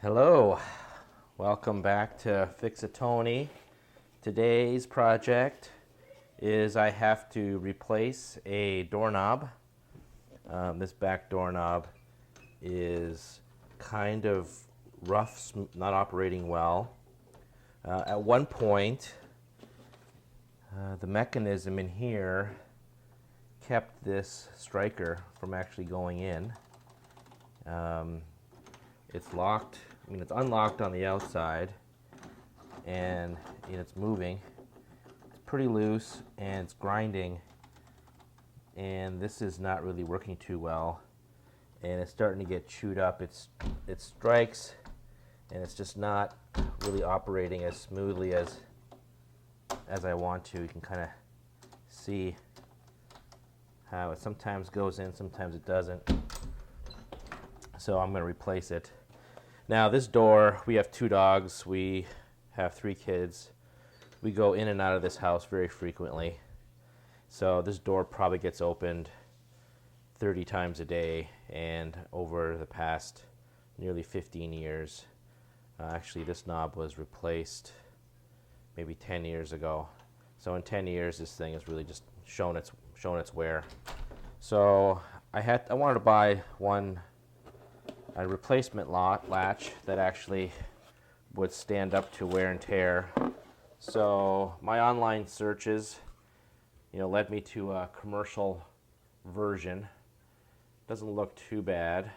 Hello, welcome back to Fix-A-Tony. Today's project is I have to replace a doorknob. This back doorknob is kind of rough, not operating well. At one point, the mechanism in here kept this striker from actually going in. It's locked, it's unlocked on the outside, and it's moving. It's pretty loose and it's grinding, and this is not really working too well, and it's starting to get chewed up. It strikes, and it's just not really operating as smoothly as I want to. You can kind of see how it sometimes goes in, sometimes it doesn't. So I'm going to replace it. Now this door, we have 2 dogs, we have 3 kids. We go in and out of this house very frequently. So this door probably gets opened 30 times a day, and over the past nearly 15 years, actually this knob was replaced maybe 10 years ago. So in 10 years this thing has really just shown its wear. So I wanted to buy a replacement latch that actually would stand up to wear and tear. So my online searches, led me to a commercial version. Doesn't look too bad.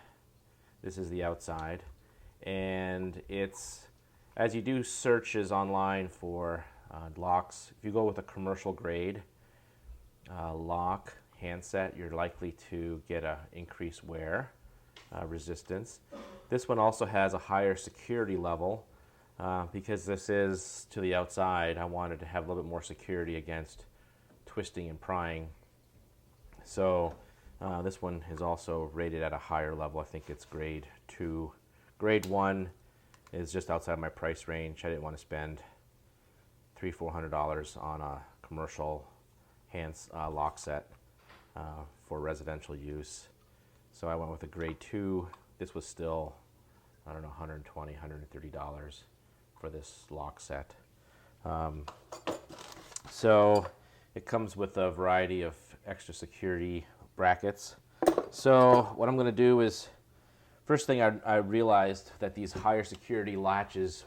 This is the outside, and it's, as you do searches online for locks, if you go with a commercial grade lock handset, you're likely to get a increased wear resistance. This one also has a higher security level because this is to the outside. I wanted to have a little bit more security against twisting and prying. So this one is also rated at a higher level. I think it's grade 2. Grade 1 is just outside my price range. I didn't want to spend $300-400 on a commercial Lockset for residential use. So I went with a grade 2. This was still, I don't know, $120, $130 for this Lockset. So it comes with a variety of extra security brackets. So what I'm going to do is, first thing I realized that these higher security latches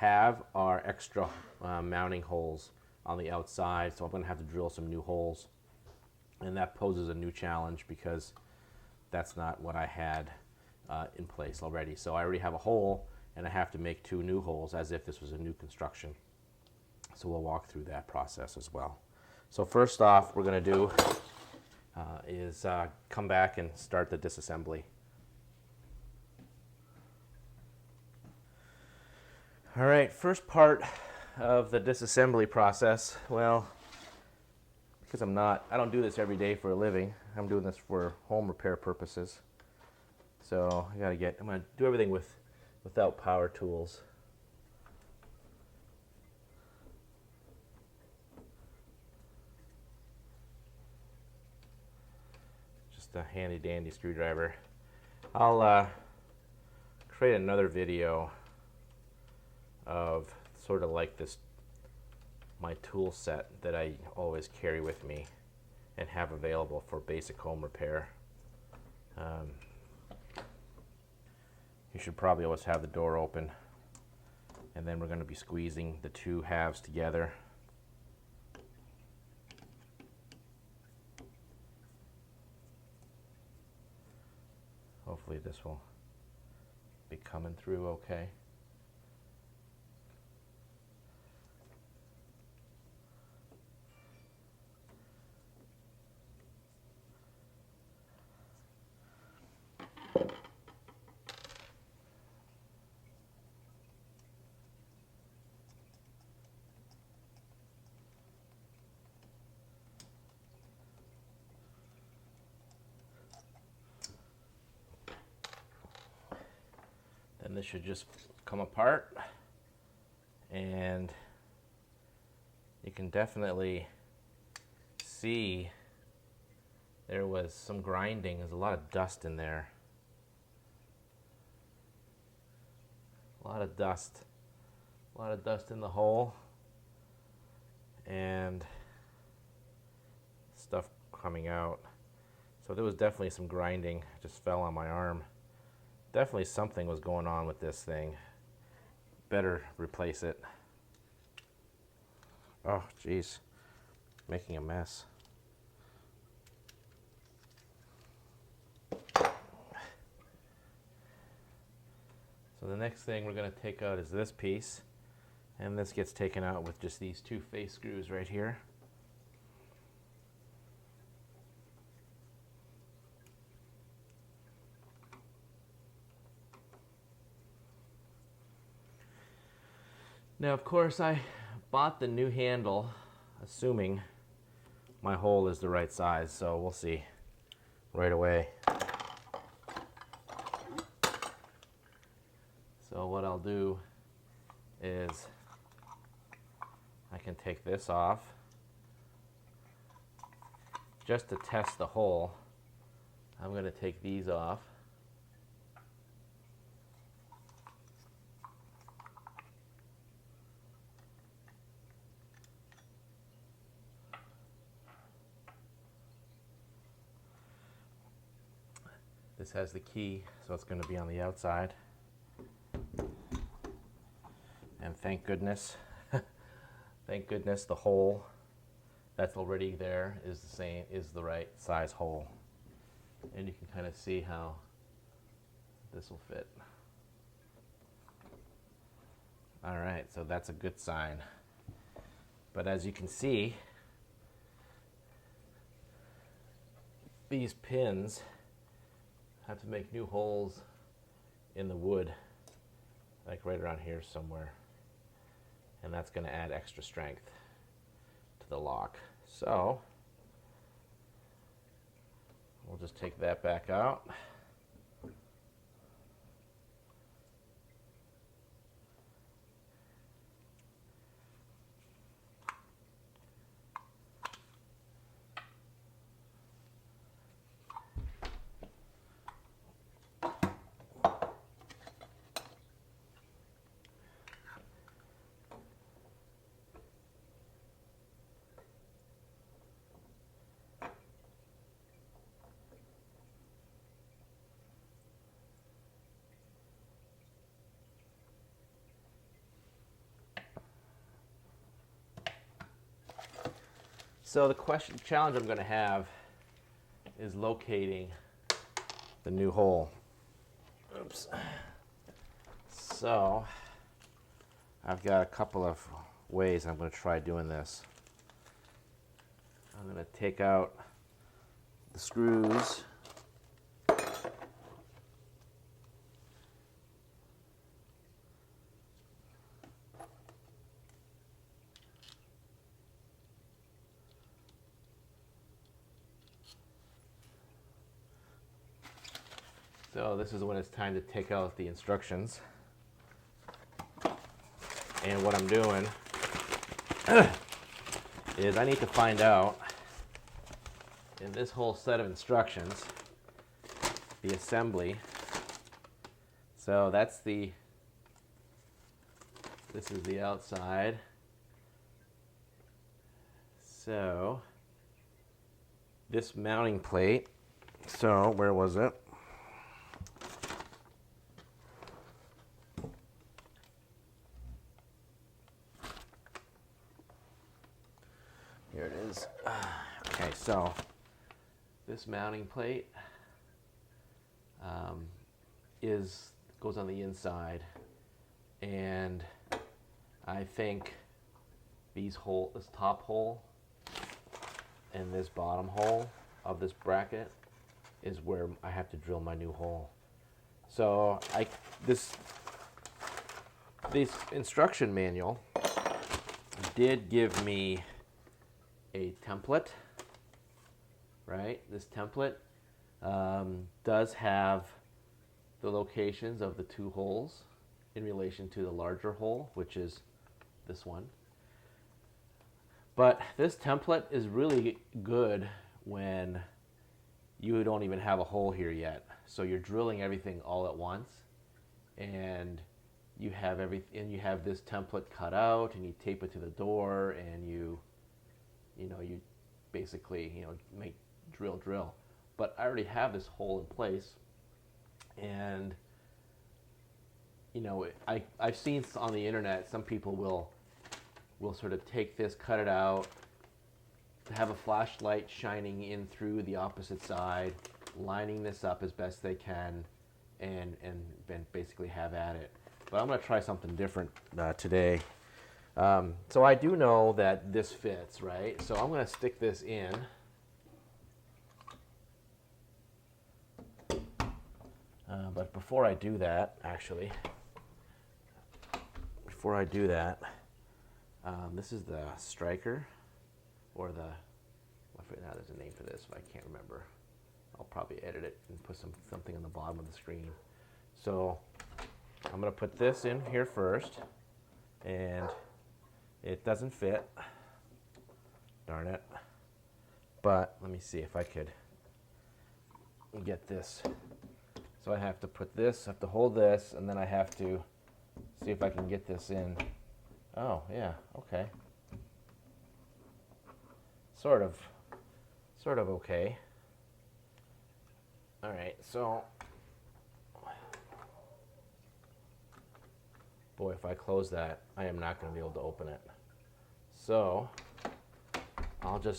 are extra mounting holes on the outside. So I'm going to have to drill some new holes. And that poses a new challenge because that's not what I had in place already. So I already have a hole, and I have to make 2 new holes as if this was a new construction. So we'll walk through that process as well. So first off, we're going to do is come back and start the disassembly. All right, first part of the disassembly process, well, because I don't do this every day for a living. I'm doing this for home repair purposes. So I'm going to do everything without power tools. Just a handy dandy screwdriver. I'll create another video of sort of like this, my tool set that I always carry with me and have available for basic home repair. You should probably always have the door open, and then we're going to be squeezing the 2 halves together. Hopefully this will be coming through okay. And this should just come apart, and you can definitely see there was some grinding. There's a lot of dust in there. A lot of dust. A lot of dust in the hole. And stuff coming out. So there was definitely some grinding. Just fell on my arm. Definitely something was going on with this thing. Better replace it. Oh, geez. Making a mess. So the next thing we're going to take out is this piece. And this gets taken out with just these two face screws right here. Now, of course, I bought the new handle assuming my hole is the right size, so we'll see right away. So what I'll do is I can take this off just to test the hole. I'm going to take these off. This has the key, so it's going to be on the outside. And thank goodness, thank goodness the hole that's already there is the right size hole. And you can kind of see how this will fit. All right, so that's a good sign. But as you can see, these pins have to make new holes in the wood, like right around here somewhere. And that's going to add extra strength to the lock. So we'll just take that back out. So the challenge I'm going to have is locating the new hole. Oops. So I've got a couple of ways I'm going to try doing this. I'm going to take out the screws. So this is when it's time to take out the instructions. And what I'm doing is I need to find out in this whole set of instructions, the assembly. So this is the outside. So this mounting plate, so where was it? Here it is. Okay, so this mounting plate goes on the inside, and I think this top hole and this bottom hole of this bracket is where I have to drill my new hole. So this instruction manual did give me a template, right? This template does have the locations of the two holes in relation to the larger hole, which is this one. But this template is really good when you don't even have a hole here yet. So you're drilling everything all at once, and you have everything, and you have this template cut out, and you tape it to the door, and you basically make drill. But I already have this hole in place, and I've seen on the internet some people will sort of take this, cut it out, have a flashlight shining in through the opposite side, lining this up as best they can, and basically have at it. But I'm going to try something different today. So I do know that this fits, right? So I'm going to stick this in. But before I do that, this is the striker, or now there's a name for this, but I can't remember. I'll probably edit it and put something on the bottom of the screen. So I'm going to put this in here first, and it doesn't fit. Darn it. But let me see if I could get this. So I have to put this, I have to hold this, and then I have to see if I can get this in. Oh, yeah, okay. Sort of okay. All right, so, boy, if I close that, I am not going to be able to open it. So, I'm going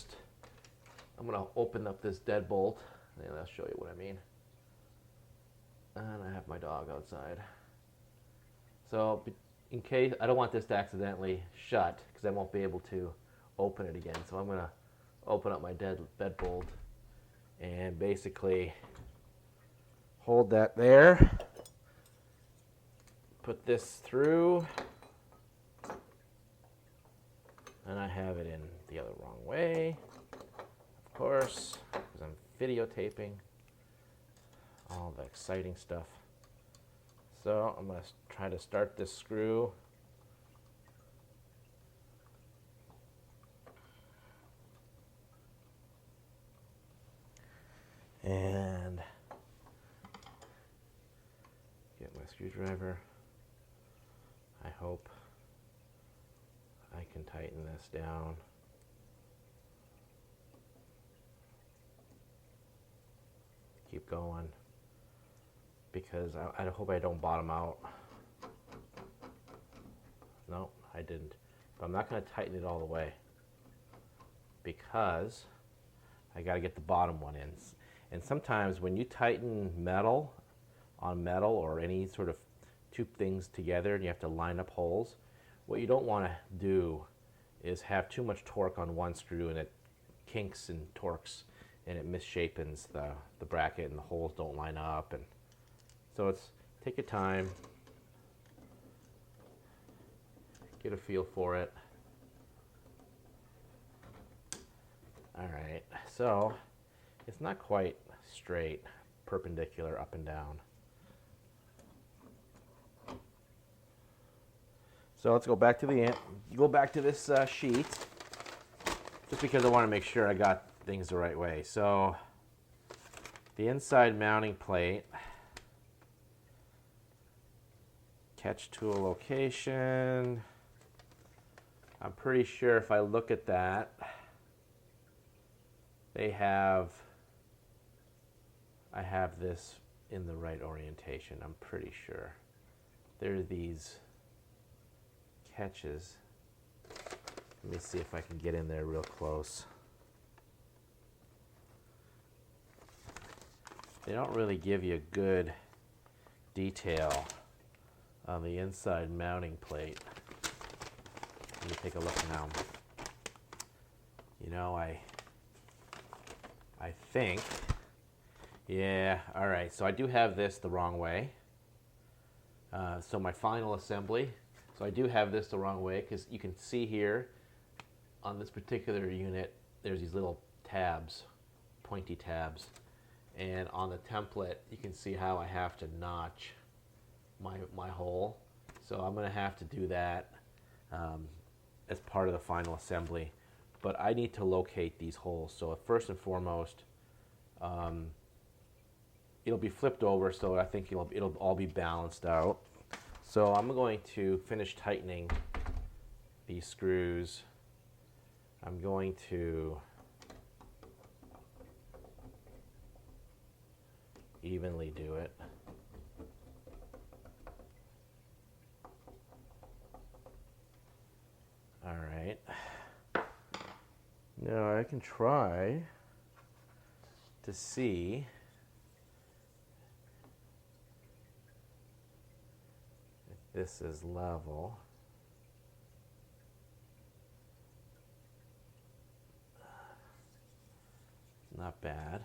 to open up this deadbolt, and I'll show you what I mean. And I have my dog outside. So, in case, I don't want this to accidentally shut, because I won't be able to open it again. So I'm going to open up my deadbolt and basically hold that there. Put this through. And I have it in the other wrong way, of course, because I'm videotaping all the exciting stuff. So I'm going to try to start this screw. And get my screwdriver. I hope I can tighten this down. Keep going, because I hope I don't bottom out. No, I didn't. But I'm not going to tighten it all the way, because I got to get the bottom one in. And sometimes when you tighten metal on metal, or any sort of two things together, and you have to line up holes, what you don't want to do is have too much torque on one screw, and it kinks and torques, and it misshapens the bracket, and the holes don't line up. And so take your time, get a feel for it. All right, so it's not quite straight, perpendicular up and down. So let's go back to this sheet, just because I want to make sure I got things the right way. So the inside mounting plate, catch tool location. I'm pretty sure if I look at that, I have this in the right orientation. I'm pretty sure. There are these catches. Let me see if I can get in there real close. They don't really give you good detail on the inside mounting plate. Let me take a look now. I think, yeah, all right, so I do have this the wrong way. So my final assembly, so I do have this the wrong way, because you can see here on this particular unit, there's these little tabs, pointy tabs. And on the template, you can see how I have to notch my hole. So I'm going to have to do that as part of the final assembly. But I need to locate these holes. So first and foremost, it'll be flipped over, so I think it'll all be balanced out. So I'm going to finish tightening these screws. I'm going to evenly do it. All right. Now I can try to see if this is level. Not bad.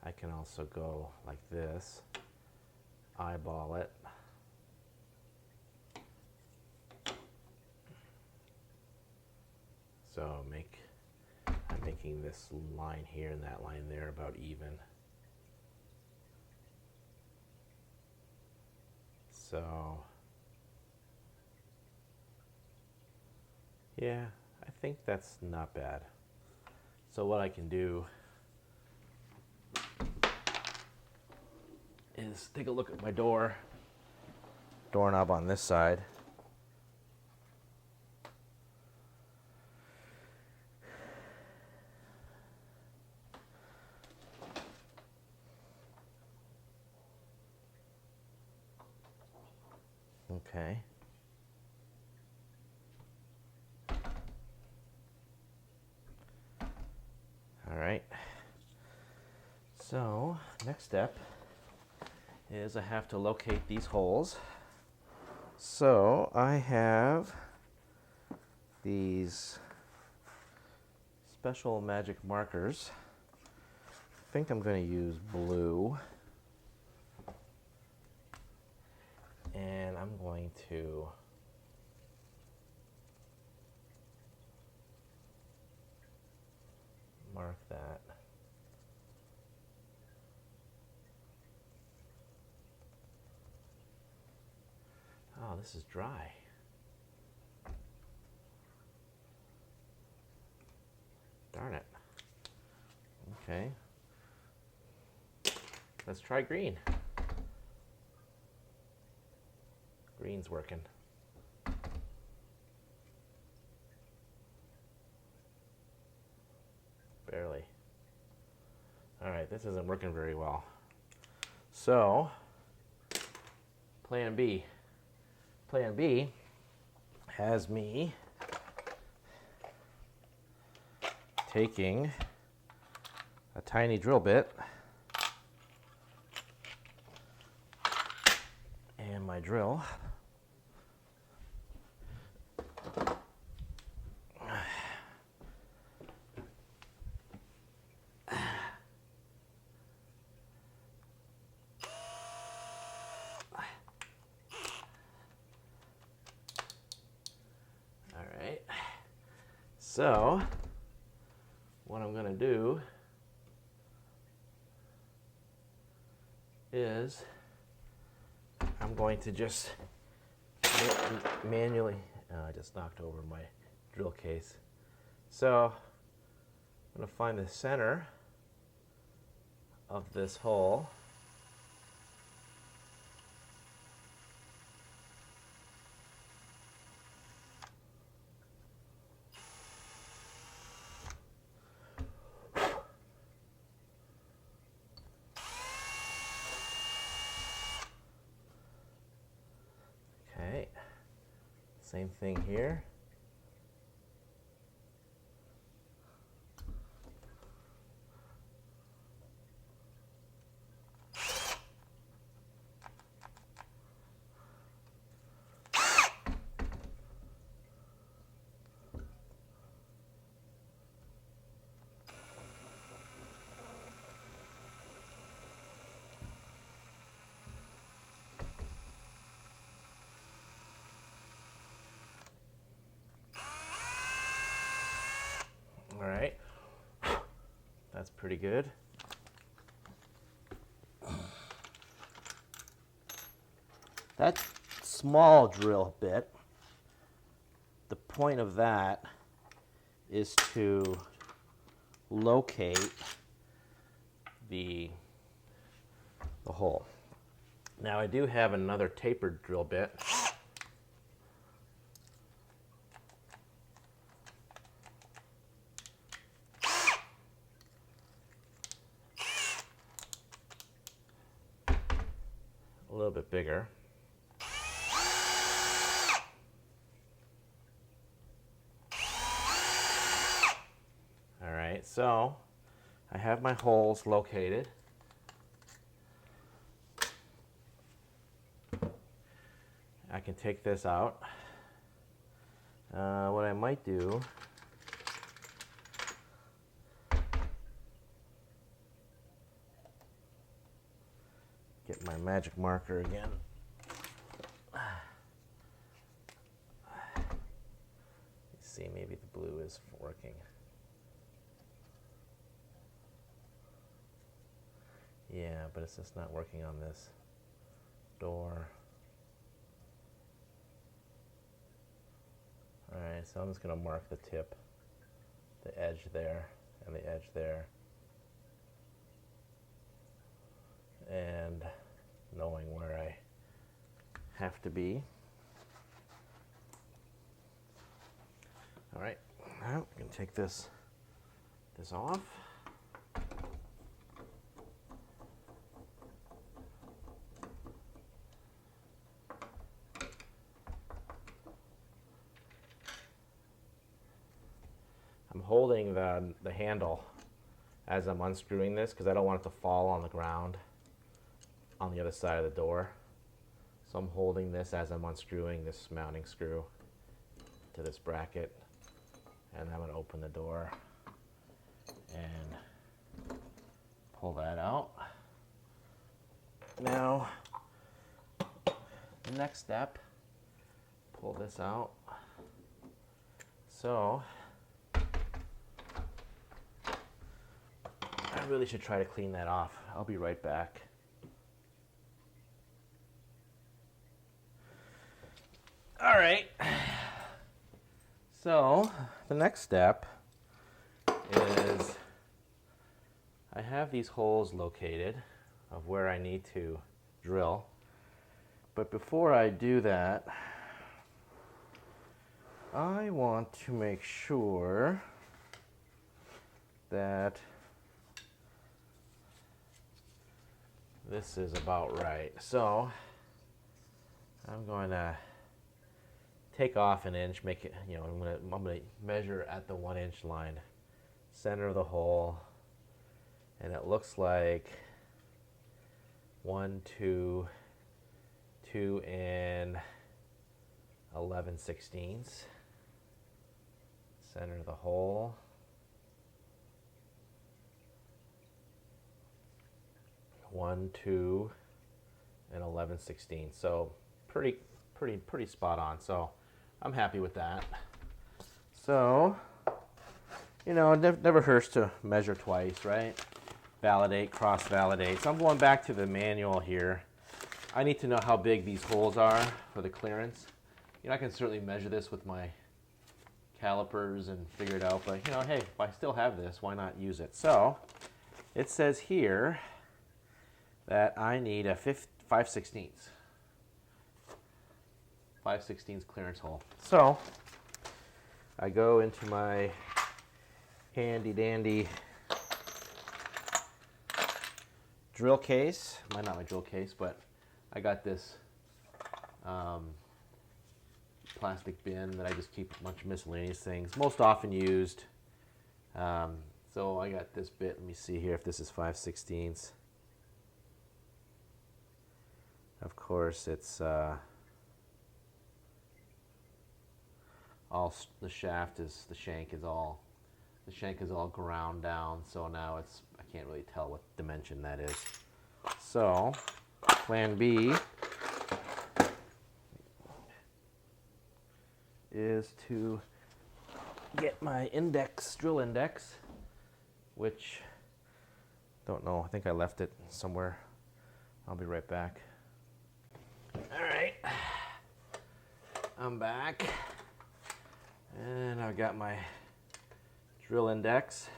I can also go like this, eyeball it. So I'm making this line here and that line there about even. So yeah, I think that's not bad. So what I can do is take a look at my doorknob on this side. Okay. All right. So next step is I have to locate these holes. So I have these special magic markers. I think I'm going to use blue. And I'm going to mark that. Oh, this is dry. Darn it. Okay. Let's try green. Green's working. Barely. All right, this isn't working very well. So, plan B. Plan B has me taking a tiny drill bit and my drill. So, what I'm going to do is I'm going to just manually, I just knocked over my drill case. So, I'm going to find the center of this hole. Okay, same thing here. All right, that's pretty good. That small drill bit, the point of that is to locate the hole. Now I do have another tapered drill bit. A little bit bigger. All right, so I have my holes located. I can take this out. What I might do get my magic marker again. Let's see, maybe the blue is working. Yeah, but it's just not working on this door. Alright, so I'm just going to mark the tip, the edge there, and the edge there. And knowing where I have to be. Alright, now we can take this off. I'm holding the handle as I'm unscrewing this because I don't want it to fall on the ground on the other side of the door. So I'm holding this as I'm unscrewing this mounting screw to this bracket, and I'm going to open the door and pull that out. Now, the next step, pull this out. So I really should try to clean that off. I'll be right back. All right. So the next step is I have these holes located of where I need to drill. But before I do that, I want to make sure that this is about right. So I'm going to take off an inch, make it, I'm going to measure at the 1 inch line, center of the hole, and it looks like 1, 2, 2 and 11/16. Center of the hole. One, 2, and 11/16. So pretty spot on. So I'm happy with that. So, it never hurts to measure twice, right? Validate, cross-validate. So I'm going back to the manual here. I need to know how big these holes are for the clearance. I can certainly measure this with my calipers and figure it out, but hey, if I still have this, why not use it? So it says here that I need a 5/16. 5/16 clearance hole. So I go into my handy dandy drill case. Not my drill case, but I got this plastic bin that I just keep a bunch of miscellaneous things, most often used. So I got this bit. Let me see here if this is 5/16. Of course, it's all the shank is all ground down. So now I can't really tell what dimension that is. So plan B is to get my drill index, which don't know. I think I left it somewhere. I'll be right back. All right, I'm back, and I've got my drill index.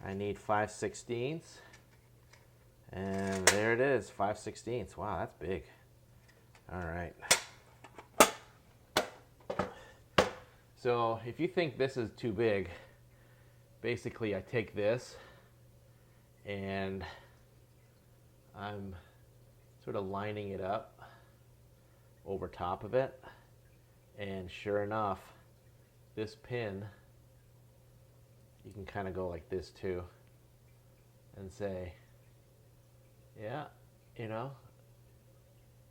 I need 5/16, And there it is, 5/16. Wow, that's big. All right. So if you think this is too big, basically I take this and I'm sort of lining it up over top of it. And sure enough, this pin, you can kind of go like this too and say, yeah, you know,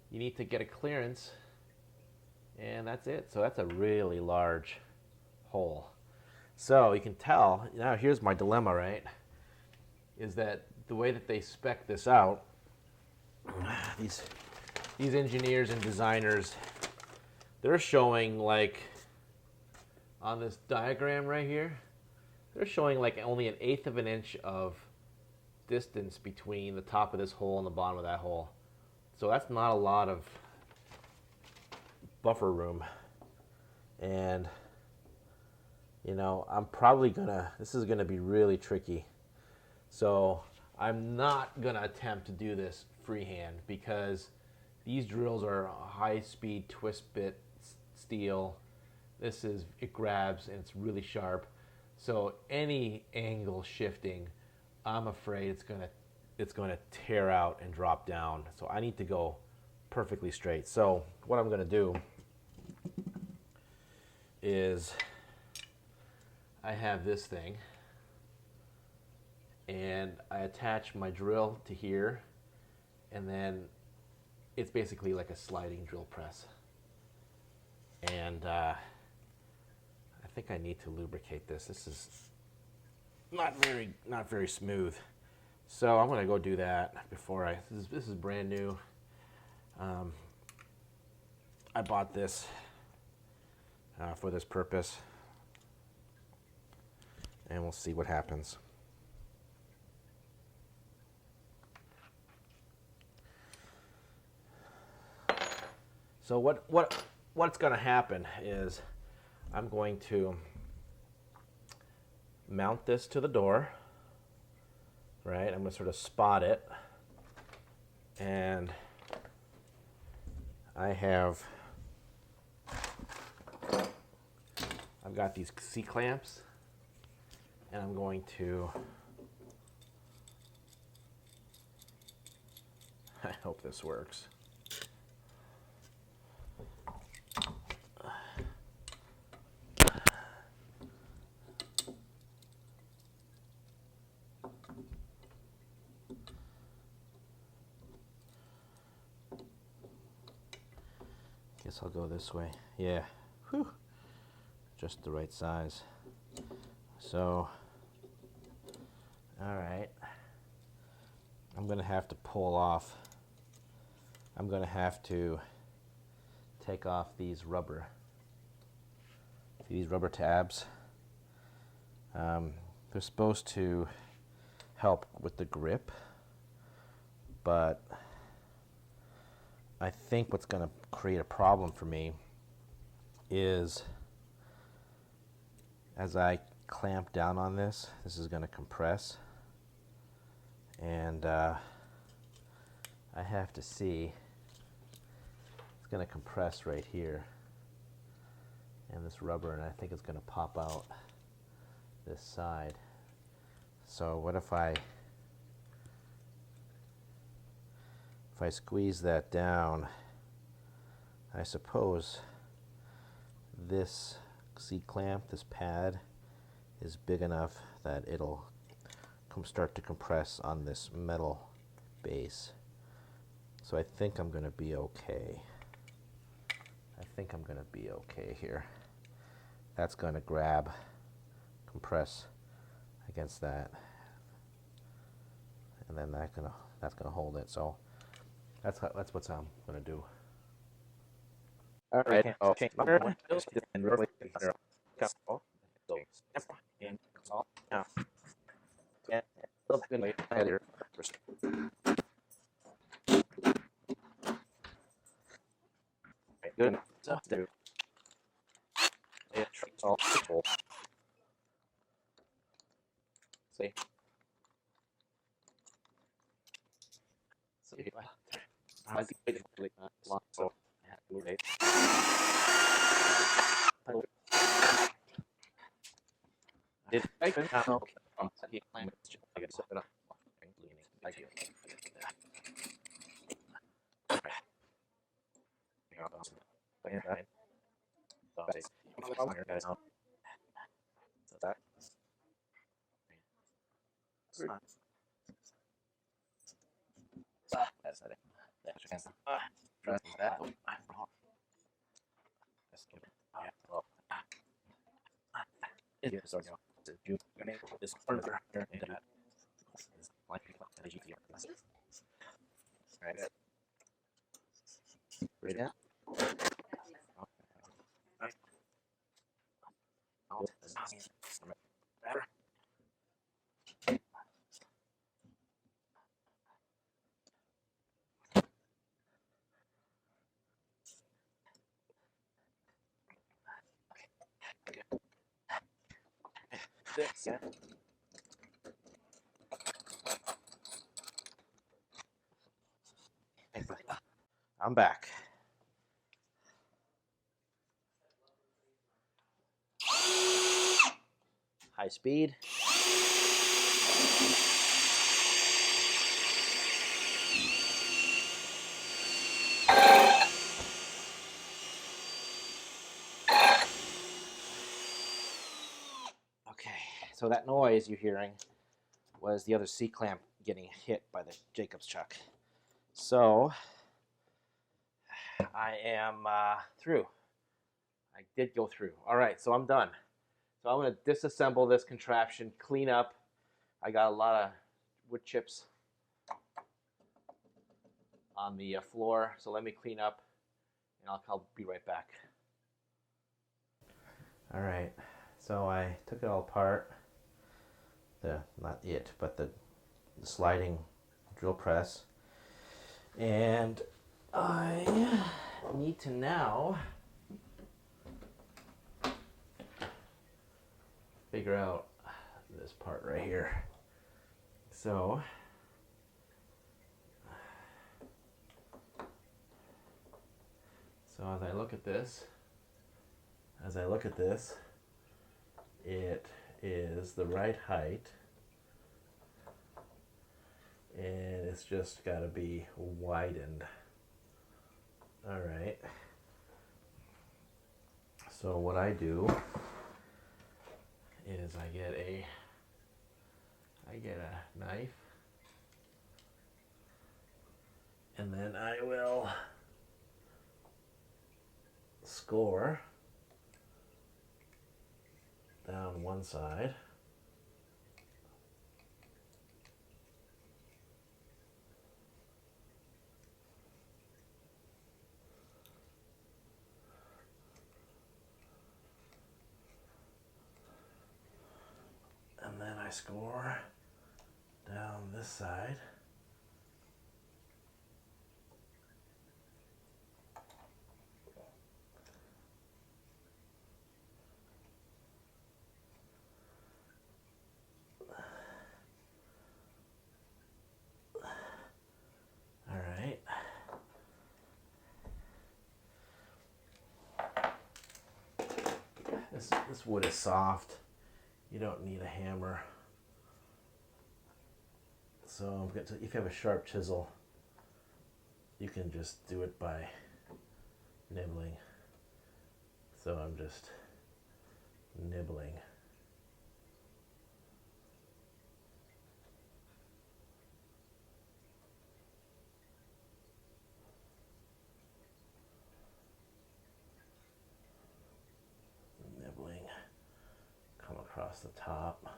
you need to get a clearance, and that's it. So that's a really large hole. So you can tell, now here's my dilemma, right? Is that the way that they spec this out, these engineers and designers, they're showing like, on this diagram right here, they're showing like only 1/8 of an inch of distance between the top of this hole and the bottom of that hole. So that's not a lot of buffer room. And, you know, I'm probably this is gonna be really tricky. So I'm not gonna attempt to do this freehand because these drills are high-speed twist bit steel. It grabs and it's really sharp. So any angle shifting, I'm afraid it's gonna tear out and drop down. So I need to go perfectly straight. So what I'm gonna do is I have this thing and I attach my drill to here, and then it's basically like a sliding drill press. And I think I need to lubricate this. This is not very smooth. So I'm gonna go do that before this is brand new. I bought this for this purpose, and we'll see what happens. So what's gonna happen is I'm going to mount this to the door, right? I'm gonna sort of spot it, and I've got these C-clamps, and I'm going to, I hope this works. Guess I'll go this way. Yeah, whew, just the right size. So, all right, I'm gonna have to pull off. I'm gonna have to take off these rubber tabs. They're supposed to help with the grip, but I think what's going to create a problem for me is as I clamp down on this is going to compress, and I have to see, it's going to compress right here and this rubber, and I think it's going to pop out this side. So what if I squeeze that down? I suppose this C-clamp, this pad, is big enough that it'll start to compress on this metal base. So I think I'm going to be okay. I think I'm going to be okay here. That's going to compress against that, and then that's gonna hold it. So that's what I'm gonna do. All right. Okay. Good. See. I'm back. High speed. Okay, so that noise you're hearing was the other C-clamp getting hit by the Jacobs chuck. So I am through. I did go through. All right, so I'm done. So I'm going to disassemble this contraption, clean up. I got a lot of wood chips on the floor, so let me clean up, and I'll be right back. All right, so I took it all apart. Not it, but the sliding drill press. And I need to now figure out this part right here. So as I look at this, it is the right height, and it's just got to be widened. All right. So what I do is I get a knife, and then I will score down one side. And then I score down this side. All right. This wood is soft. You don't need a hammer. So if you have a sharp chisel, you can just do it by nibbling. So I'm just nibbling. Nibbling. Come across the top.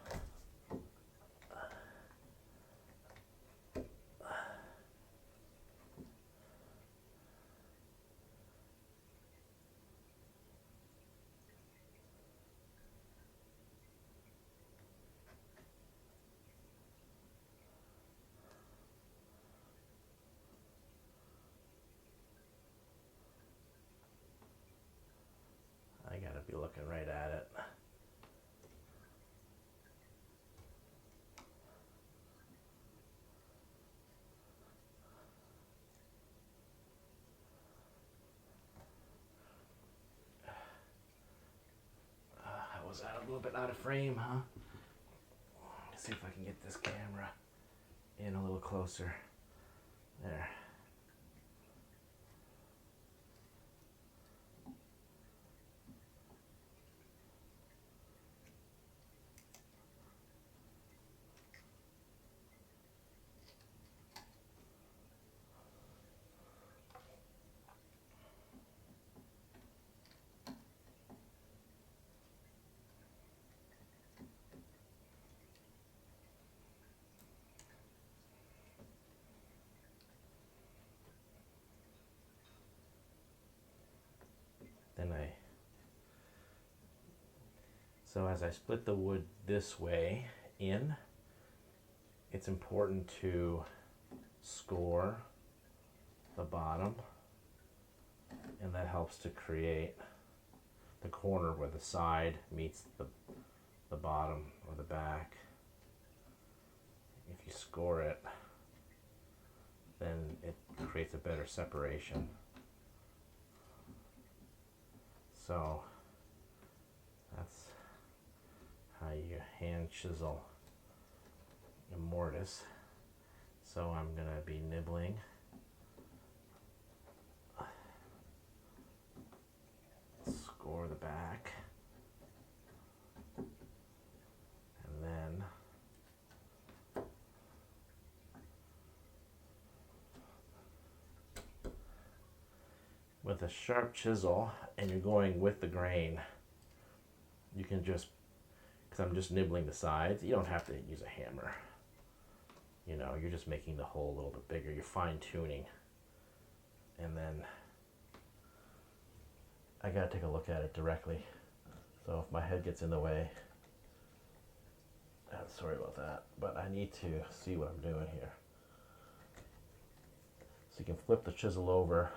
I gotta be looking right at it. little bit out of frame, huh? Let's see if I can get this camera in a little closer. There. So as I split the wood this way in, it's important to score the bottom, and that helps to create the corner where the side meets the bottom or the back. If you score it, then it creates a better separation. So that's how you hand chisel a mortise. So I'm going to be nibbling. Score the back. And then with a sharp chisel, and you're going with the grain, you can just, because I'm just nibbling the sides, you don't have to use a hammer. You know, you're just making the hole a little bit bigger. You're fine tuning. And then I gotta take a look at it directly. So if my head gets in the way, sorry about that, but I need to see what I'm doing here. So you can flip the chisel over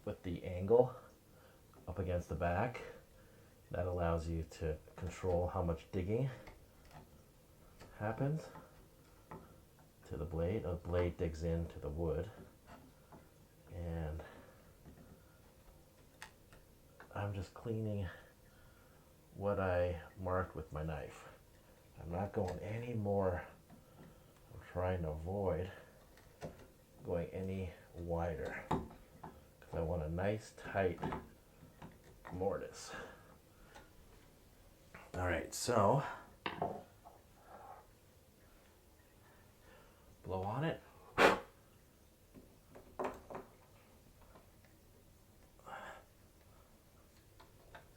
with the angle up against the back. That allows you to control how much digging happens to the blade. The blade digs into the wood, and I'm just cleaning what I marked with my knife. I'm not going any more. I'm trying to avoid going any wider because I want a nice tight mortise. All right, so blow on it. All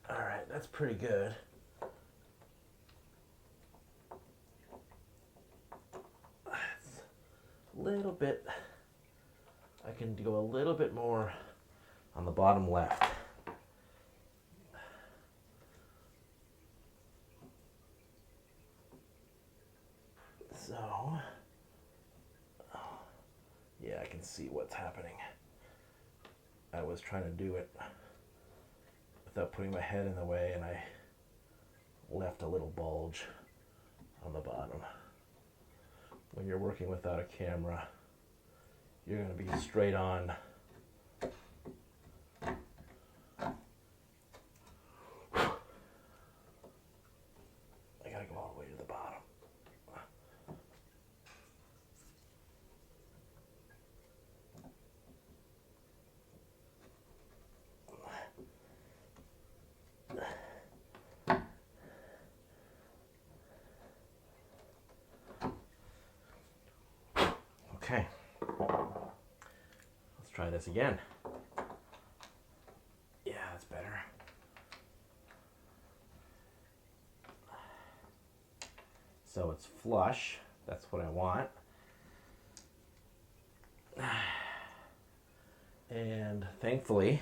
right, that's pretty good. It's a little bit, I can go a little bit more on the bottom left. So, yeah, I can see what's happening. I was trying to do it without putting my head in the way, and I left a little bulge on the bottom. When you're working without a camera, you're going to be straight on. I got to go all the way to the bottom. Okay, let's try this again. Yeah, that's better. So it's flush, that's what I want. And thankfully,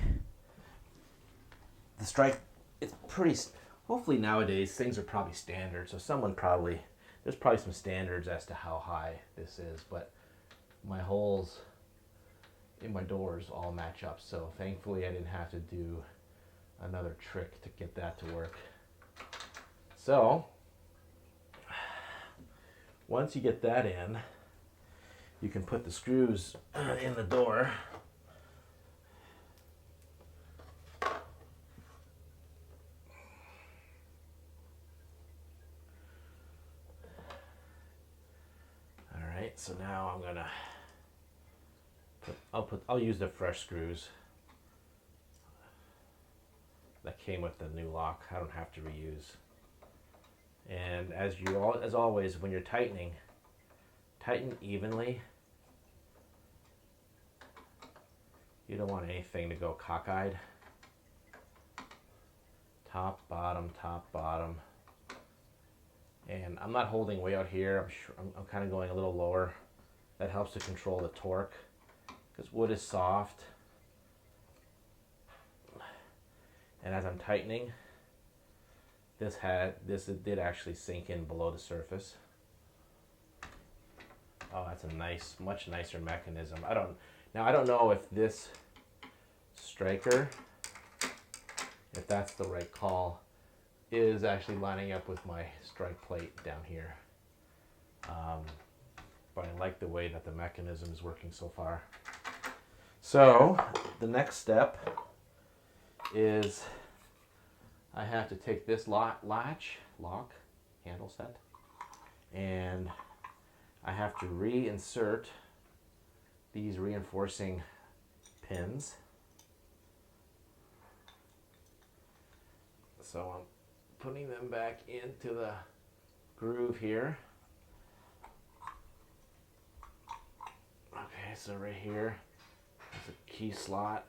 the strike, it's pretty, hopefully nowadays things are probably standard, so there's probably some standards as to how high this is, but my holes in my doors all match up, so thankfully I didn't have to do another trick to get that to work. So once you get that in, you can put the screws in the door. right, so now I'm gonna I'll use the fresh screws that came with the new lock. I don't have to reuse. And as always, when you're tightening, tighten evenly. You don't want anything to go cockeyed. Top, bottom. And I'm not holding way out here. I'm kind of going a little lower. That helps to control the torque because wood is soft. And as I'm tightening, this did actually sink in below the surface. Oh, that's a nice, much nicer mechanism. I don't know if this striker, if that's the right call, is actually lining up with my strike plate down here. But I like the way that the mechanism is working so far. So the next step is I have to take this lock handle set, and I have to reinsert these reinforcing pins. So I'm putting them back into the groove here. Okay, so right here is a key slot.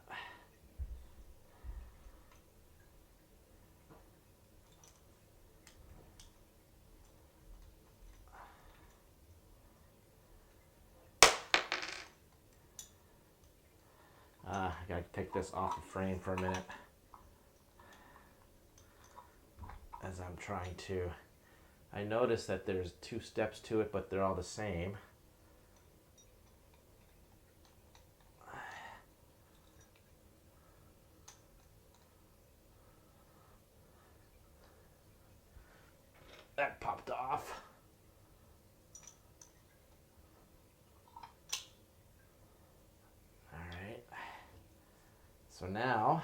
I gotta take this off the frame for a minute as I'm trying to. I noticed that there's 2 steps to it, but they're all the same. That popped off. All right. So now,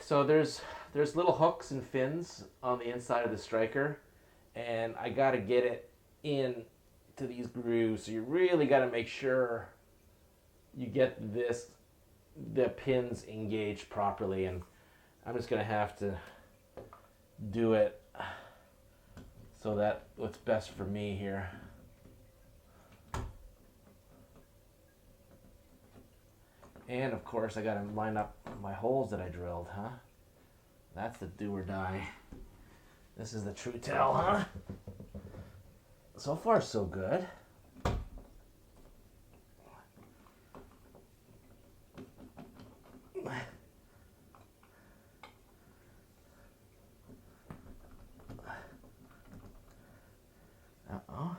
so there's little hooks and fins on the inside of the striker, and I got to get it in to these grooves. So you really got to make sure you get the pins engaged properly, and I'm just gonna have to do it so that what's best for me here. And of course I gotta line up my holes that I drilled, huh? That's the do or die. This is the true tell, huh? So far so good. Uh-oh.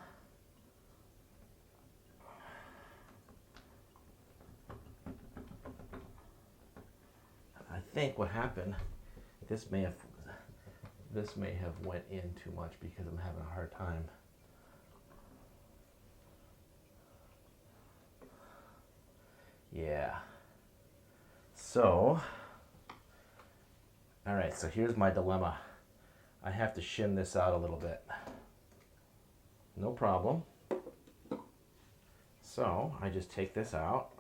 I think what happened, this may have went in too much because I'm having a hard time. Yeah. So, all right, so here's my dilemma. I have to shim this out a little bit. No problem. So I just take this out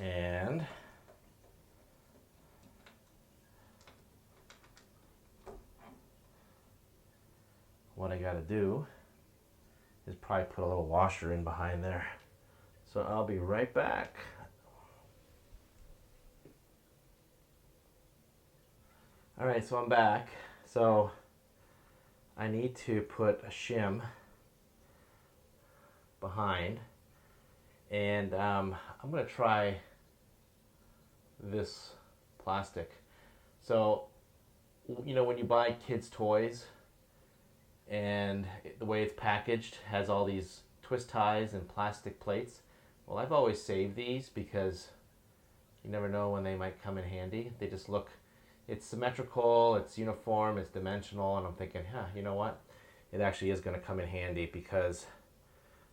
and what I gotta do is probably put a little washer in behind there. So I'll be right back. All right, so I'm back. So I need to put a shim behind, and I'm gonna try this plastic. So, you know, when you buy kids' toys and the way it's packaged has all these twist ties and plastic plates. Well, I've always saved these because you never know when they might come in handy. They just look, it's symmetrical, it's uniform, it's dimensional, and I'm thinking, you know what? It actually is going to come in handy because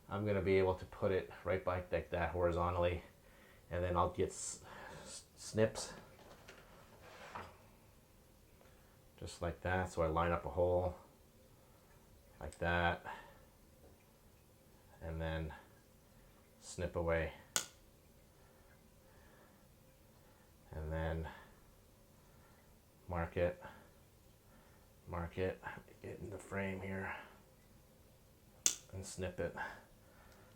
I'm going to be able to put it right by like that horizontally, and then I'll get snips just like that. So I line up a hole like that, and then snip away, and then mark it, get in the frame here, and snip it.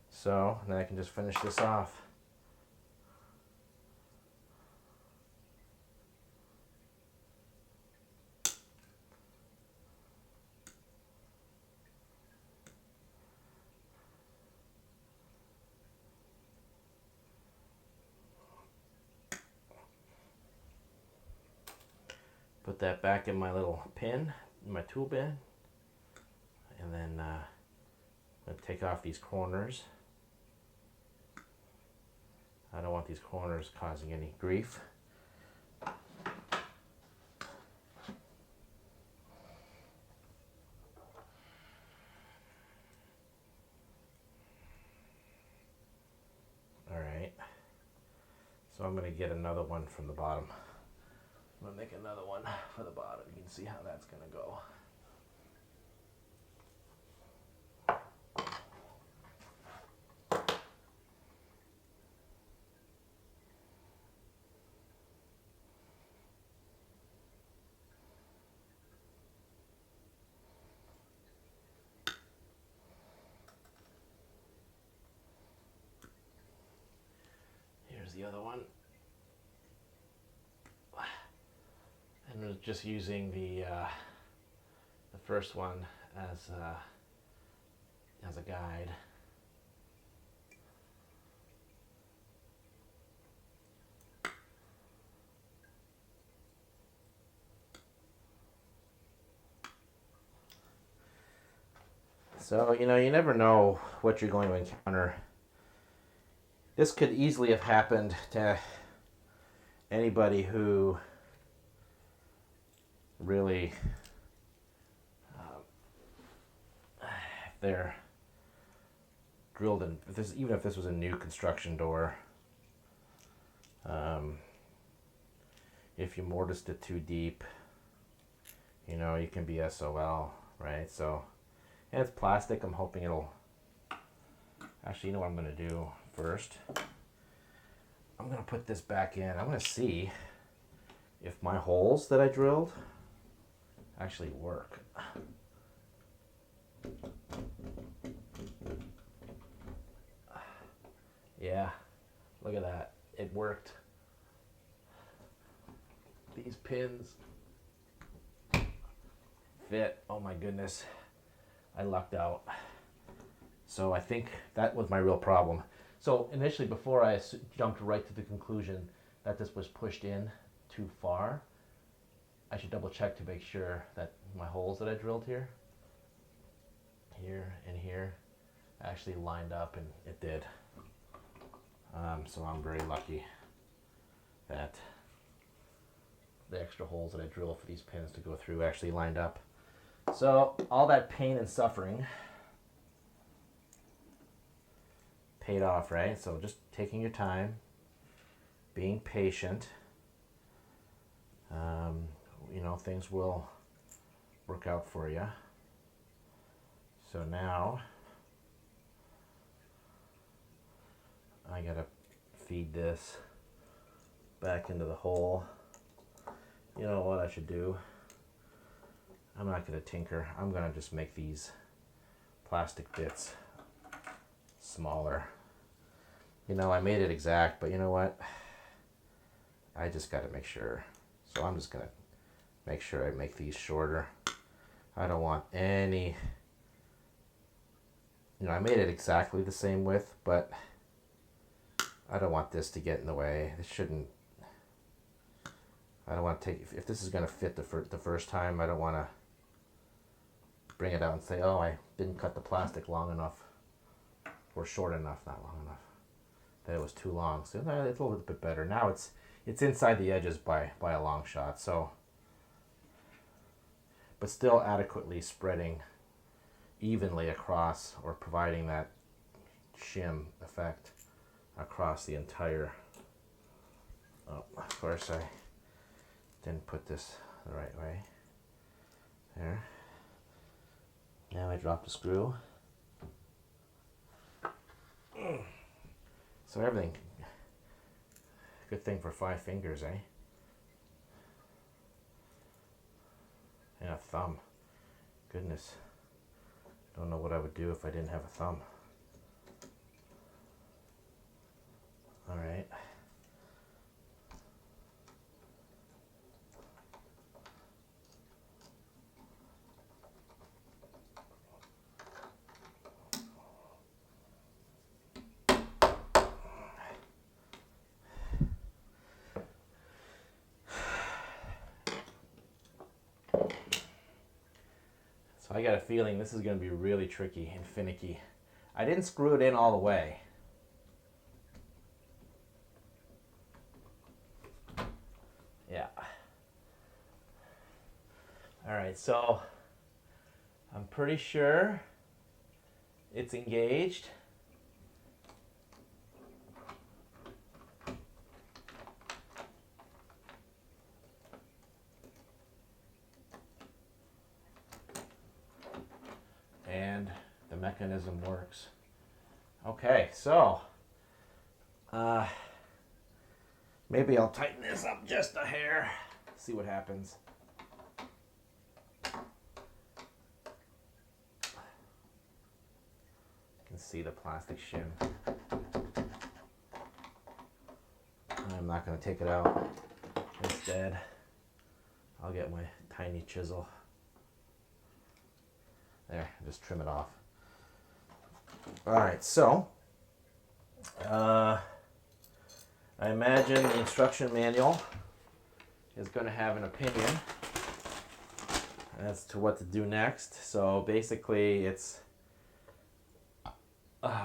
So then I can just finish this off. Put that back in my little pin, in my tool bin, and then I'm going to take off these corners. I don't want these corners causing any grief. Alright, so I'm going to get another one from the bottom. I'm going to make another one for the bottom. You can see how that's going to go. Here's the other one. And we're just using the first one as a guide. So, you never know what you're going to encounter. This could easily have happened to anybody who really, if they're drilled in, even if this was a new construction door, if you mortised it too deep, you can be SOL, right? So, and it's plastic. I'm hoping it'll, actually, you know what I'm going to do first? I'm going to put this back in. I'm going to see if my holes that I drilled actually work. Yeah, look at that. It worked. These pins fit. Oh my goodness. I lucked out. So I think that was my real problem. So initially, before I jumped right to the conclusion that this was pushed in too far, I should double check to make sure that my holes that I drilled here and here actually lined up, and it did. So I'm very lucky that the extra holes that I drilled for these pins to go through actually lined up. So all that pain and suffering paid off, right? So just taking your time, being patient, things will work out for you. So now I gotta feed this back into the hole. You know what I should do? I'm not gonna tinker. I'm gonna just make these plastic bits smaller. I made it exact, but you know what? I just gotta make sure. So I'm just gonna make sure I make these shorter. I don't want any, I made it exactly the same width, but I don't want this to get in the way. It shouldn't, I don't want to take, if this is going to fit the first time, I don't want to bring it out and say, oh, I didn't cut the plastic long enough, or short enough, not long enough, that it was too long. So it's a little bit better. Now it's inside the edges by a long shot, so, but still adequately spreading evenly across, or providing that shim effect across the entire, of course I didn't put this the right way. There. Now I I dropped a screw. So everything, good thing for 5 fingers, eh? And a thumb. Goodness. Don't know what I would do if I didn't have a thumb. All right. So I got a feeling this is going to be really tricky and finicky. I didn't screw it in all the way. Yeah. All right, so I'm pretty sure it's engaged. And the mechanism works. Okay, so maybe I'll tighten this up just a hair, see what happens. You can see the plastic shim. I'm not going to take it out. Instead, I'll get my tiny chisel. There, just trim it off. All right, so I imagine the instruction manual is going to have an opinion as to what to do next. So basically, it's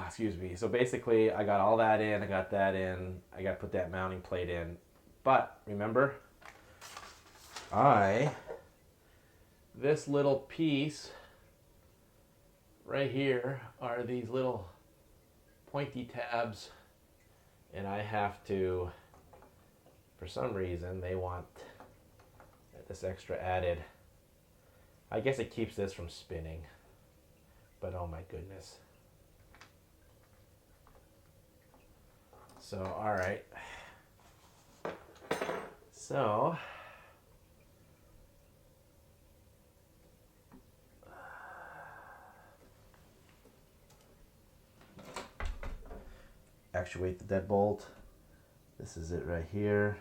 excuse me. So basically, I got all that in. I got that in. I got to put that mounting plate in. But remember, this little piece right here are these little pointy tabs, and I have to, for some reason, they want this extra added. I guess it keeps this from spinning, but oh my goodness. So, all right. So, actuate the deadbolt. This is it right here.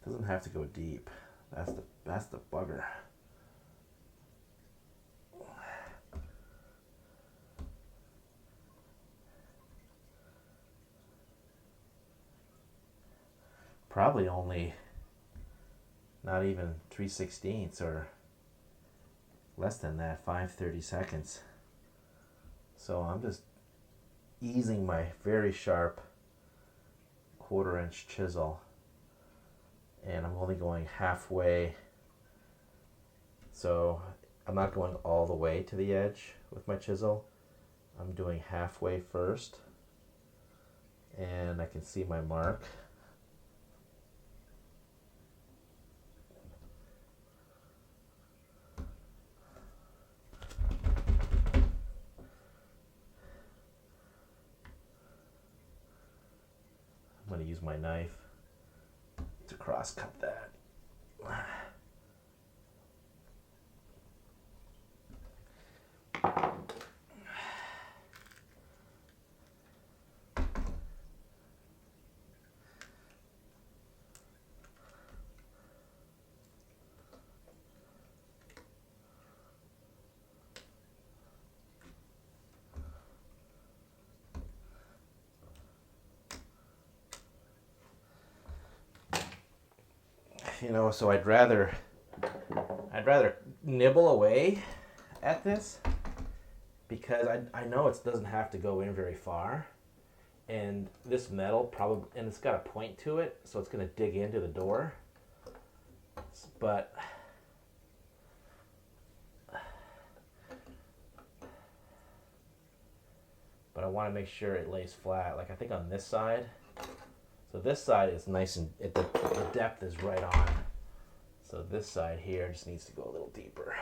Doesn't have to go deep. That's the bugger. Probably only not even 3/16 or less than that, 5/32. So I'm just easing my very sharp 1/4-inch chisel, and I'm only going halfway. So I'm not going all the way to the edge with my chisel. I'm doing halfway first, and I can see my mark. I'm going to use my knife to cross cut that. You know, so I'd rather nibble away at this, because I know it doesn't have to go in very far, and this metal probably, and it's got a point to it, so it's going to dig into the door. But I want to make sure it lays flat. Like I think on this side, So this side is nice and the depth is right on. So this side here just needs to go a little deeper.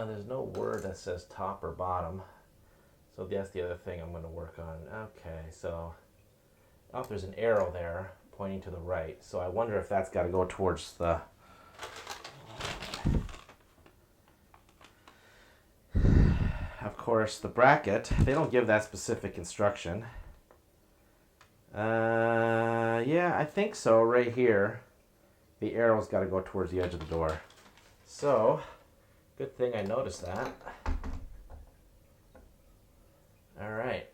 There's no word that says top or bottom. So that's the other thing I'm going to work on. Okay, so oh, there's an arrow there pointing to the right. So I wonder if that's got to go towards the... Of course, the bracket, they don't give that specific instruction. Yeah, I think so, right here. The arrow's got to go towards the edge of the door. So, good thing I noticed that. All right.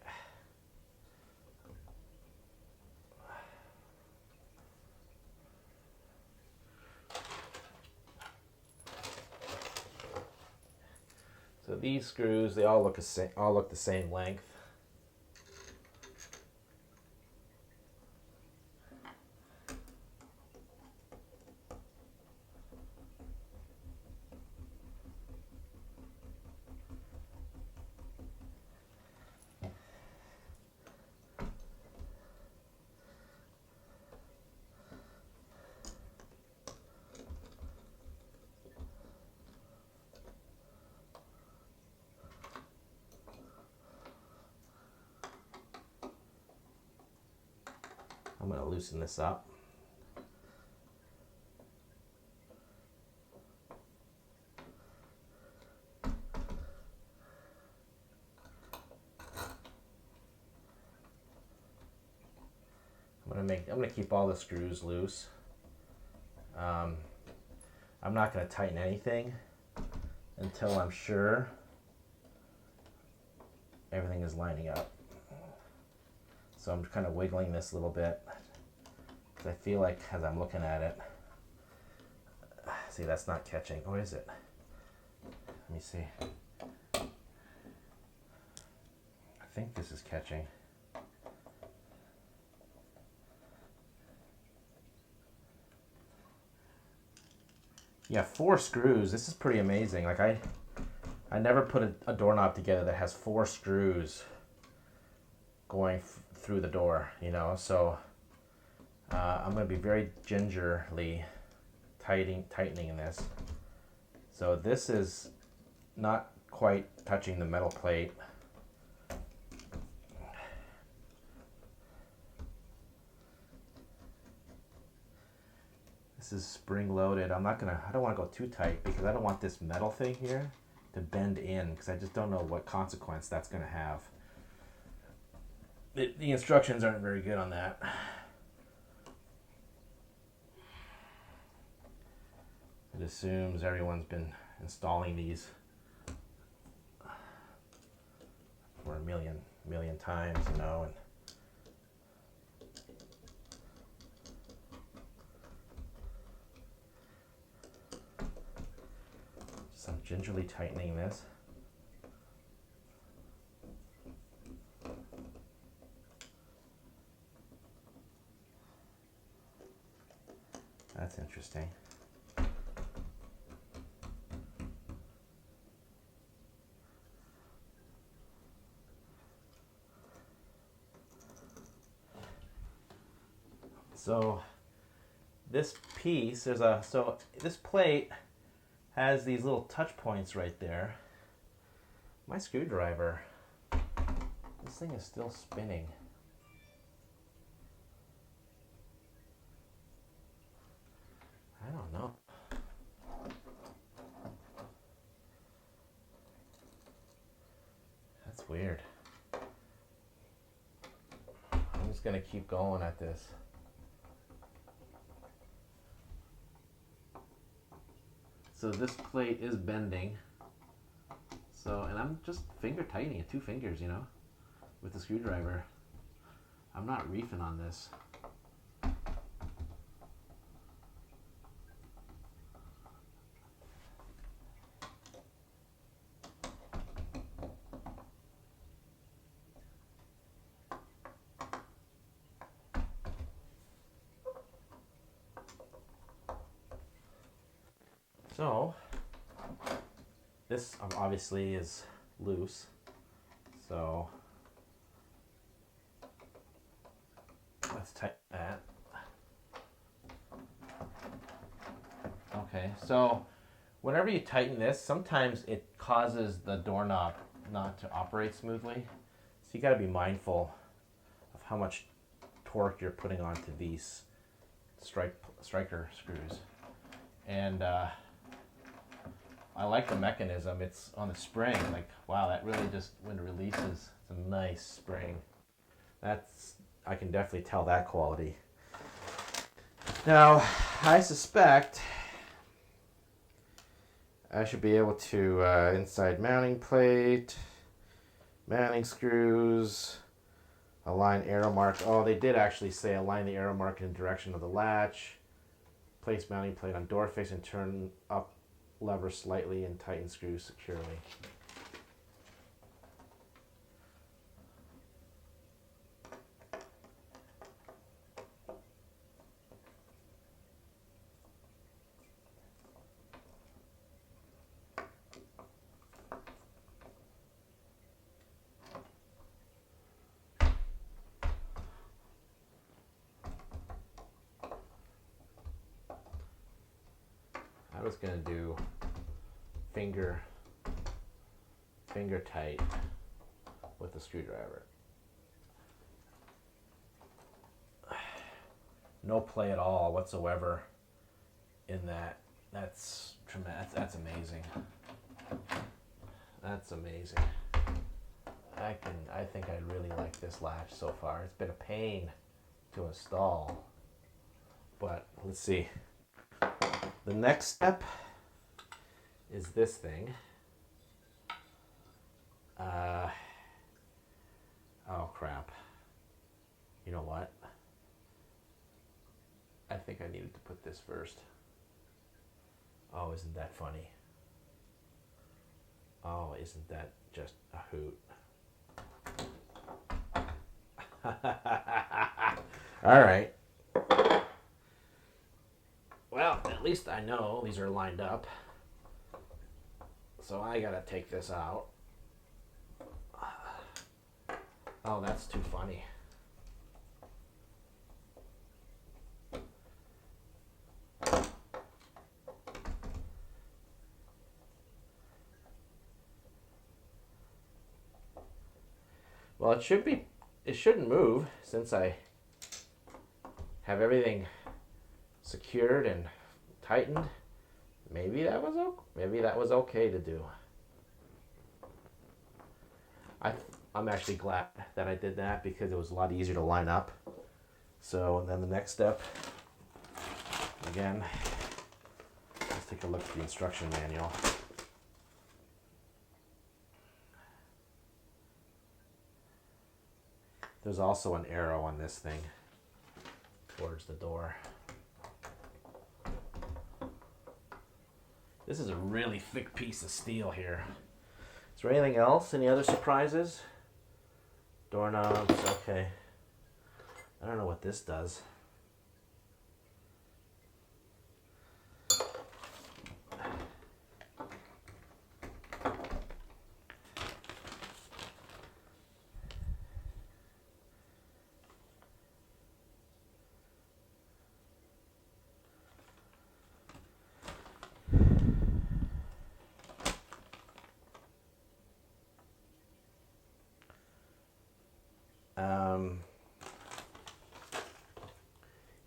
So these screws, they all look the same length. I'm going to loosen this up. I'm going to keep all the screws loose. I'm not going to tighten anything until I'm sure everything is lining up. So I'm kind of wiggling this a little bit because I feel like as I'm looking at it, see, that's not catching. Or is it? Let me see. I think this is catching. Yeah, 4 screws. This is pretty amazing. Like I never put a doorknob together that has 4 screws going through the door, you know. So I'm going to be very gingerly tightening this. So this is not quite touching the metal plate. This is spring loaded. I don't want to go too tight because I don't want this metal thing here to bend in because I just don't know what consequence that's going to have. The instructions aren't very good on that. It assumes everyone's been installing these for a million times, you know. And so I'm gingerly tightening this. That's interesting. So this piece, so this plate has these little touch points right there. My screwdriver, this thing is still spinning. I don't know. That's weird. gonna keep going at this. So this plate is bending. So, and I'm just finger tightening it, 2 fingers, you know, with the screwdriver. I'm not reefing on this. So, this obviously is loose. So, let's tighten that. Okay, so whenever you tighten this, sometimes it causes the doorknob not to operate smoothly. So you got to be mindful of how much torque you're putting onto these striker screws. And I like the mechanism. It's on the spring. Like, wow, that really just, when it releases, it's a nice spring. I can definitely tell that quality. Now, I suspect I should be able to inside mounting plate, mounting screws, align arrow mark. Oh, they did actually say align the arrow mark in the direction of the latch. Place mounting plate on door face and turn up lever slightly and tighten screws securely. I was gonna do finger tight with the screwdriver. No play at all whatsoever in that. That's tremendous. That's amazing. That's amazing. I think I really like this latch so far. It's been a pain to install, but let's see. The next step is this thing. Oh crap. You know what? I think I needed to put this first. Oh, isn't that funny? Oh, isn't that just a hoot? All right. Well, at least I know these are lined up. So I gotta take this out. Oh, that's too funny. Well, it shouldn't move since I have everything secured and tightened. Maybe that was okay to do. I'm actually glad that I did that because it was a lot easier to line up. So, and then the next step, again, let's take a look at the instruction manual. There's also an arrow on this thing towards the door. This is a really thick piece of steel here. Is there anything else? Any other surprises? Doorknobs, okay. I don't know what this does.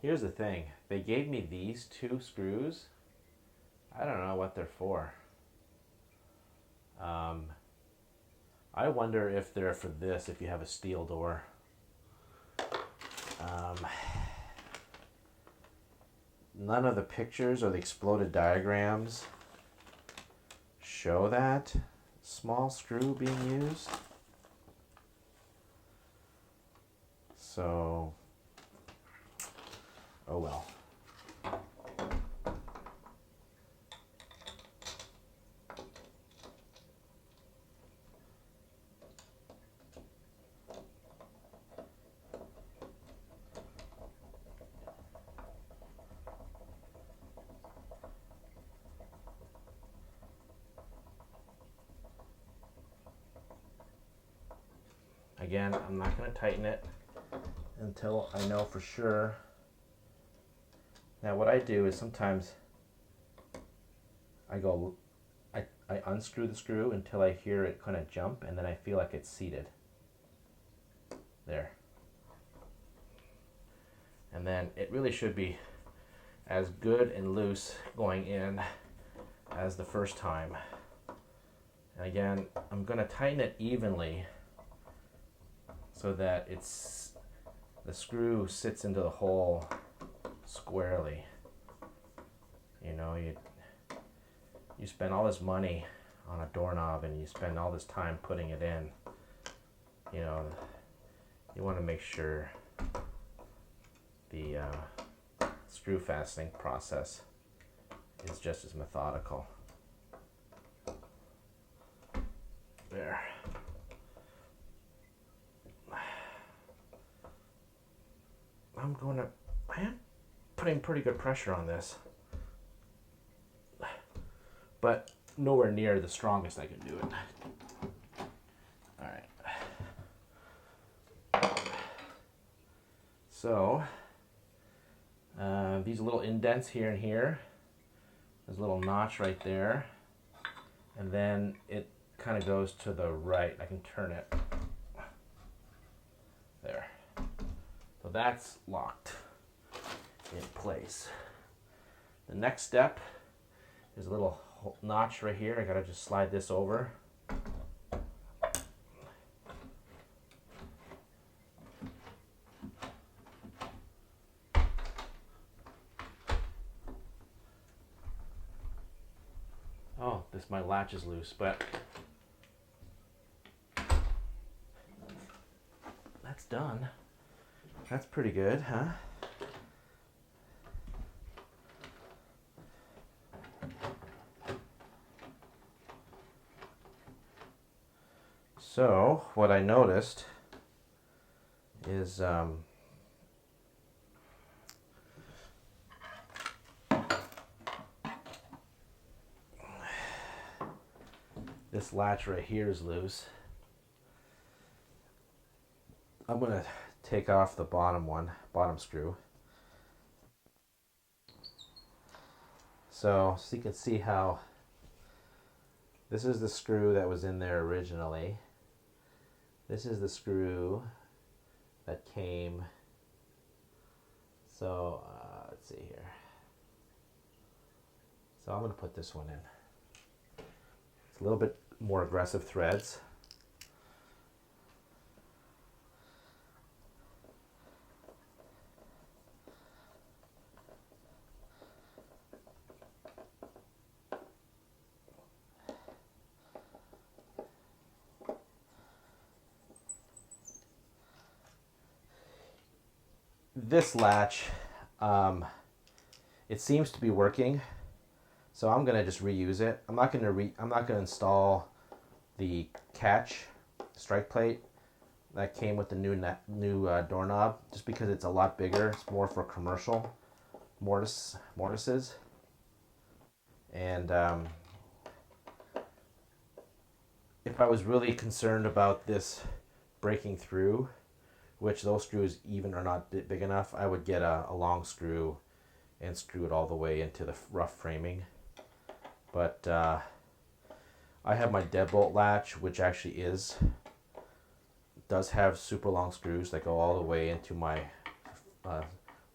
Here's the thing. They gave me these 2 screws. I don't know what they're for. I wonder if they're for this if you have a steel door. None of the pictures or the exploded diagrams show that small screw being used. So, oh well. Again, I'm not going to tighten it until I know for sure. Now what I do is sometimes I unscrew the screw until I hear it kind of jump, and then I feel like it's seated. There. And then it really should be as good and loose going in as the first time. And again, I'm going to tighten it evenly so that the screw sits into the hole squarely. You know, you spend all this money on a doorknob and you spend all this time putting it in. You know, you want to make sure the screw fastening process is just as methodical. There. I am putting pretty good pressure on this, but nowhere near the strongest I can do it. All right. So, these little indents here and here, there's a little notch right there, and then it kind of goes to the right. I can turn it. There. So that's locked in place. The next step is a little notch right here. I gotta just slide this over. Oh, my latch is loose, but that's done. That's pretty good, huh? So, what I noticed is this latch right here is loose. I'm going to take off the bottom screw. So you can see how this is the screw that was in there originally. This is the screw that came. So let's see here. So I'm going to put this one in. It's a little bit more aggressive threads. This latch, it seems to be working, so I'm gonna just reuse it. I'm not gonna install the catch strike plate that came with the new doorknob, just because it's a lot bigger. It's more for commercial mortises, and if I was really concerned about this breaking through, which those screws even are not big enough, I would get a long screw and screw it all the way into the rough framing. But I have my deadbolt latch, which actually does have super long screws that go all the way into my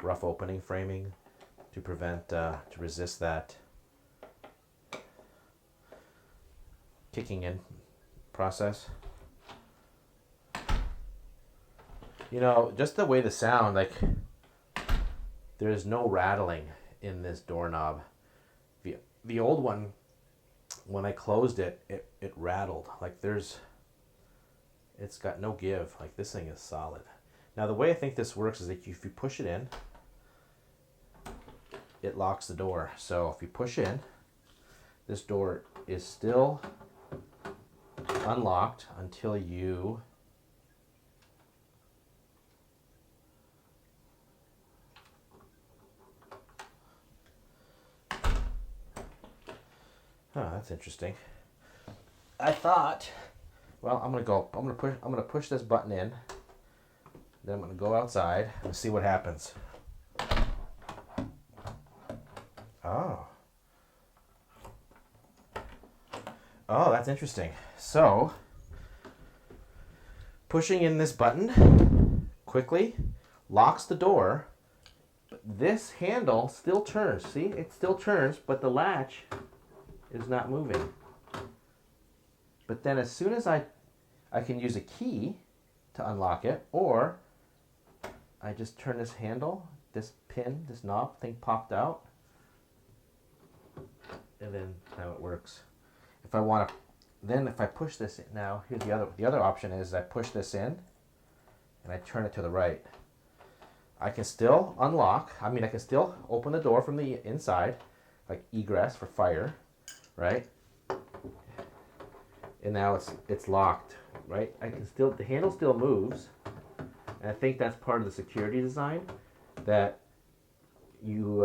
rough opening framing to resist that kicking in process. You know, just the way the sound, like, there's no rattling in this doorknob. The old one, when I closed it, it rattled. Like it's got no give. Like this thing is solid. Now the way I think this works is that if you push it in, it locks the door. So if you push in, this door is still unlocked until you that's interesting. I thought, well, I'm gonna push this button in. Then I'm gonna go outside and see what happens. Oh. Oh, that's interesting. So, pushing in this button quickly locks the door, but this handle still turns. See, it still turns, but the latch is not moving. But then as soon as I can use a key to unlock it, or I just turn this handle, this pin, this knob thing popped out, and then how it works. If I want to, then if I push this in, now here's the other option is I push this in and I turn it to the right. I can still unlock, I can still open the door from the inside, like egress for fire, right? And now it's locked, right? The handle still moves, and I think that's part of the security design, that you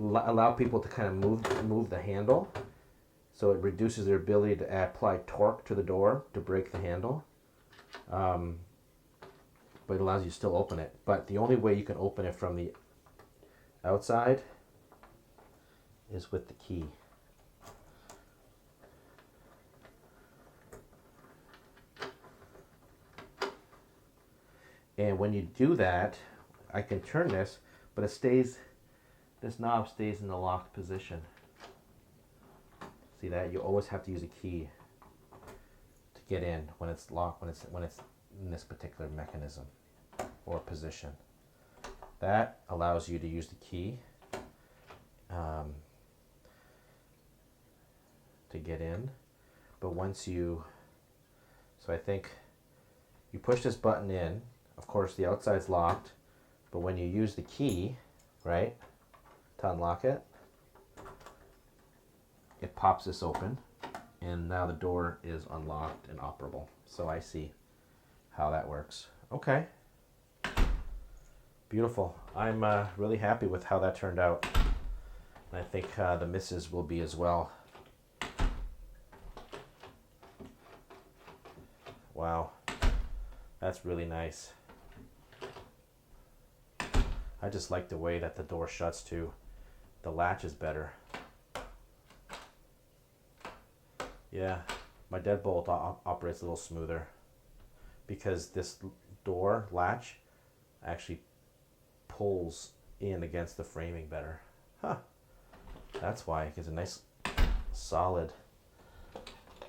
allow people to kind of move the handle, so it reduces their ability to apply torque to the door to break the handle, but it allows you to still open it. But the only way you can open it from the outside is with the key. And when you do that, I can turn this, but this knob stays in the locked position. See that? You always have to use a key to get in when it's locked, when it's in this particular mechanism or position. That allows you to use the key to get in. But so I think you push this button in, of course the outside's locked, but when you use the key, right, to unlock it, it pops this open, and now the door is unlocked and operable. So I see how that works. Okay. Beautiful. I'm really happy with how that turned out. And I think the missus will be as well. Wow. That's really nice. I just like the way that the door shuts too. The latch is better. Yeah, my deadbolt operates a little smoother because this door latch actually pulls in against the framing better. Huh. That's why, because a nice solid